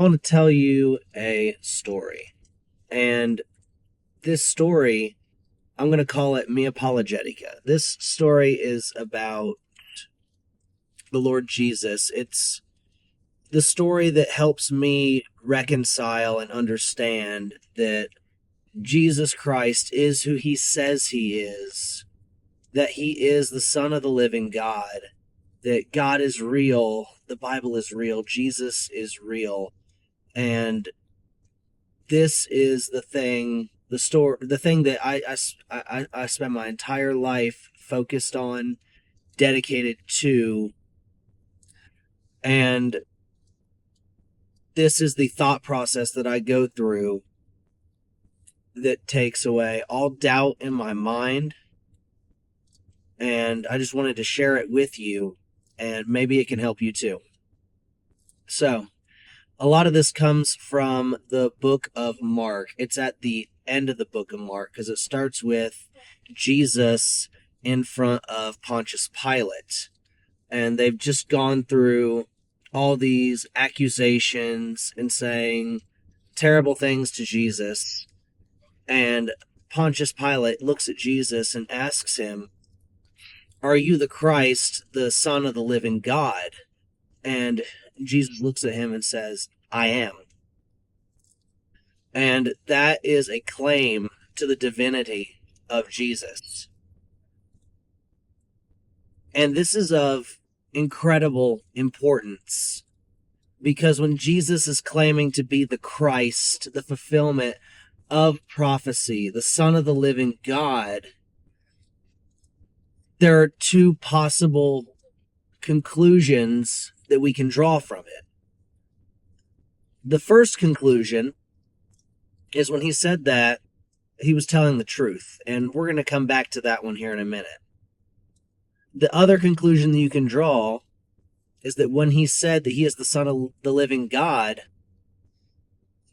I want to tell you a story. And this story, I'm going to call it Me Apologetica. This story is about the Lord Jesus. It's the story that helps me reconcile and understand that Jesus Christ is who he says he is, that he is the Son of the living God, that God is real, the Bible is real, Jesus is real. And this is the thing that I spent my entire life focused on, dedicated to, and this is the thought process that I go through that takes away all doubt in my mind. And I just wanted to share it with you, and maybe it can help you too. So, a lot of this comes from the book of Mark. It's at the end of the book of Mark because it starts with Jesus in front of Pontius Pilate. And they've just gone through all these accusations and saying terrible things to Jesus. And Pontius Pilate looks at Jesus and asks him, "Are you the Christ, the Son of the living God?" And Jesus looks at him and says, "I am." And that is a claim to the divinity of Jesus. And this is of incredible importance because when Jesus is claiming to be the Christ, the fulfillment of prophecy, the Son of the living God, there are two possible conclusions that we can draw from it. The first conclusion is when he said that, he was telling the truth, and we're going to come back to that one here in a minute. The other conclusion that you can draw is that when he said that he is the Son of the living God,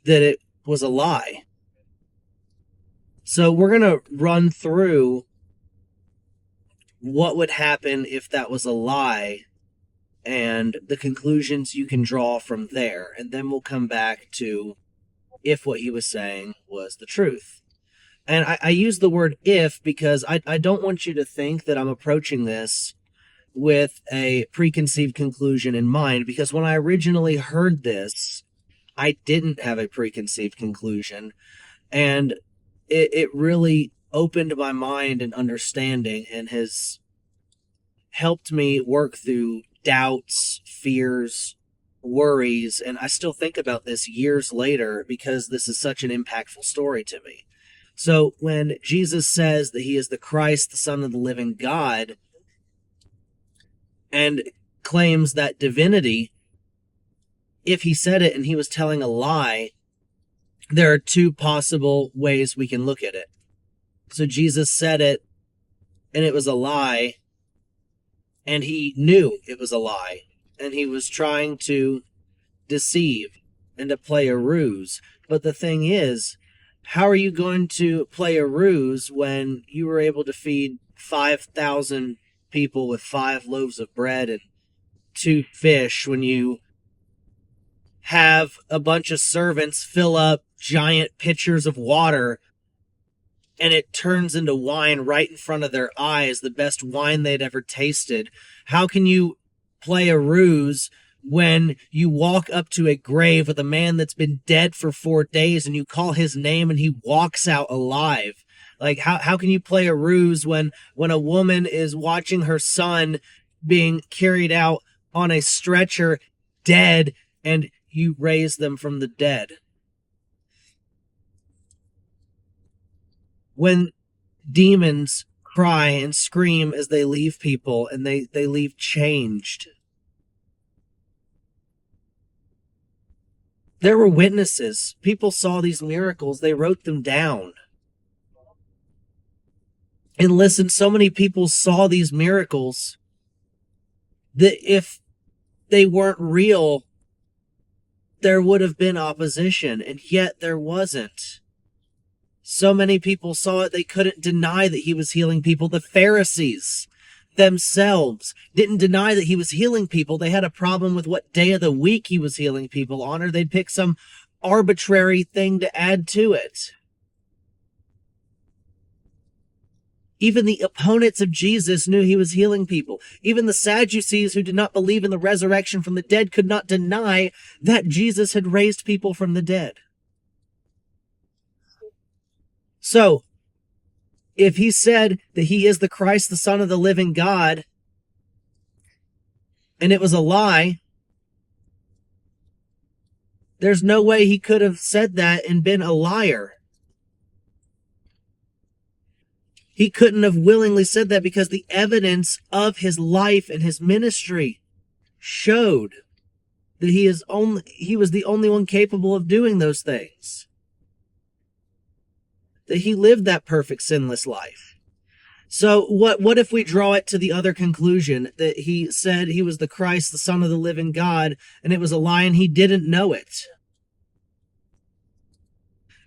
that it was a lie. So we're going to run through what would happen if that was a lie and the conclusions you can draw from there. And then we'll come back to if what he was saying was the truth. And I use the word if because I don't want you to think that I'm approaching this with a preconceived conclusion in mind, because when I originally heard this, I didn't have a preconceived conclusion. And it really opened my mind and understanding and has helped me work through doubts, fears, worries, and I still think about this years later because this is such an impactful story to me. So when Jesus says that he is the Christ, the Son of the living God, and claims that divinity, if he said it and he was telling a lie, there are two possible ways we can look at it. So Jesus said it and it was a lie, and he knew it was a lie, and he was trying to deceive and to play a ruse. But the thing is, how are you going to play a ruse when you were able to feed 5,000 people with 5 loaves of bread and 2 fish, when you have a bunch of servants fill up giant pitchers of water and it turns into wine right in front of their eyes, the best wine they'd ever tasted? How can you play a ruse when you walk up to a grave with a man that's been dead for 4 days and you call his name and he walks out alive? Like, how can you play a ruse when a woman is watching her son being carried out on a stretcher dead and you raise them from the dead? When demons cry and scream as they leave people and they leave changed. There were witnesses. People saw these miracles. They wrote them down. And listen, so many people saw these miracles that if they weren't real, there would have been opposition, and yet there wasn't. So many people saw it, they couldn't deny that he was healing people. The Pharisees, themselves didn't deny that he was healing people. They had a problem with what day of the week he was healing people on, or they'd pick some arbitrary thing to add to it. Even the opponents of Jesus knew he was healing people. Even the Sadducees, who did not believe in the resurrection from the dead, could not deny that Jesus had raised people from the dead. So, if he said that he is the Christ, the Son of the living God, and it was a lie, there's no way he could have said that and been a liar. He couldn't have willingly said that because the evidence of his life and his ministry showed that he was the only one capable of doing those things. That he lived that perfect, sinless life. So what if we draw it to the other conclusion, that he said he was the Christ, the Son of the living God, and it was a lie and he didn't know it?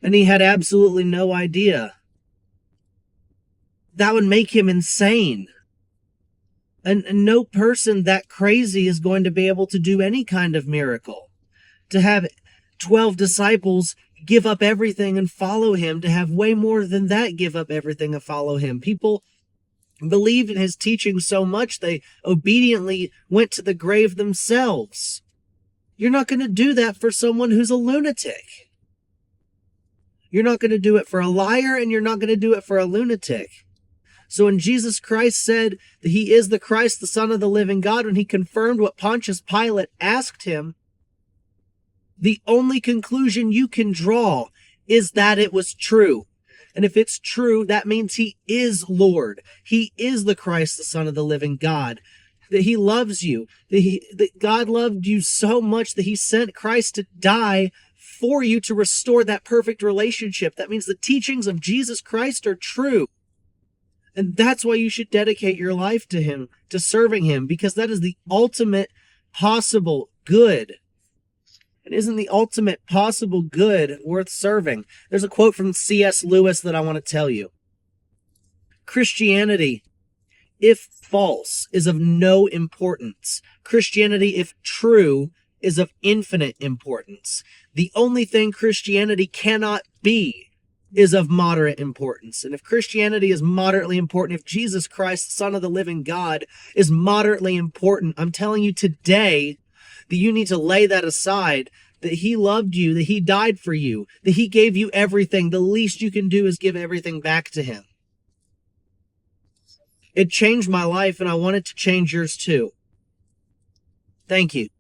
And he had absolutely no idea. That would make him insane. And no person that crazy is going to be able to do any kind of miracle. To have 12 disciples give up everything and follow him, to have way more than that give up everything and follow him. People believed in his teaching so much they obediently went to the grave themselves. You're not going to do that for someone who's a lunatic. You're not going to do it for a liar, and you're not going to do it for a lunatic. So when Jesus Christ said that he is the Christ, the Son of the living God, when he confirmed what Pontius Pilate asked him, the only conclusion you can draw is that it was true. And if it's true, that means he is Lord. He is the Christ, the Son of the living God. That he loves you. That God loved you so much that he sent Christ to die for you to restore that perfect relationship. That means the teachings of Jesus Christ are true. And that's why you should dedicate your life to him, to serving him, because that is the ultimate possible good. And isn't the ultimate possible good worth serving? There's a quote from C.S. Lewis that I want to tell you. Christianity, if false, is of no importance. Christianity, if true, is of infinite importance. The only thing Christianity cannot be is of moderate importance. And if Christianity is moderately important, if Jesus Christ, the Son of the living God, is moderately important, I'm telling you today that you need to lay that aside, that he loved you, that he died for you, that he gave you everything. The least you can do is give everything back to him. It changed my life, and I want it to change yours too. Thank you.